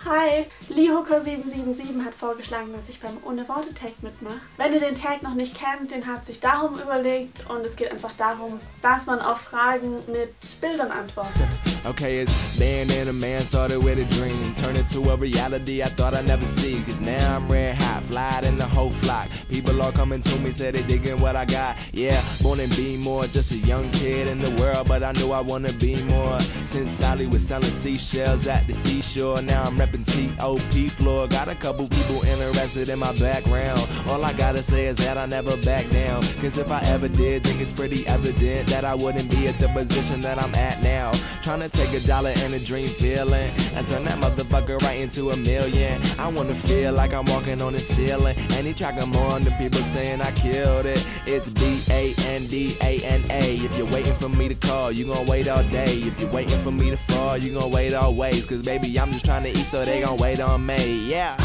Hi! LiHooker777 hat vorgeschlagen, dass ich beim Ohne-Worte-Tag mitmache. Wenn ihr den Tag noch nicht kennt, den hat sich darum überlegt und es geht einfach darum, dass man auf Fragen mit Bildern antwortet. Okay, it's man and a man started with a dream. Turn it to a reality I thought I'd never see. Cause now I'm red hot, fly in the whole flock. People are coming to me, say they digging what I got. Yeah, born and be more, just a young kid in the world, but I knew I wanna be more. Since Sally was selling seashells at the seashore, now I'm repping T.O.P. floor. Got a couple people interested in my background. All I gotta say is that I never back down. Cause if I ever did, think it's pretty evident that I wouldn't be at the position that I'm at now. Trying to take $1 and a dream feeling and turn that motherfucker right into $1 million. I wanna feel like I'm walking on the ceiling. Any track I'm on, the people saying I killed it. It's BANDANA. If you're waiting for me to call, you gon' wait all day. If you're waiting for me to fall, you gon' wait always. Cause baby, I'm just trying to eat, so they gon' wait on me. Yeah.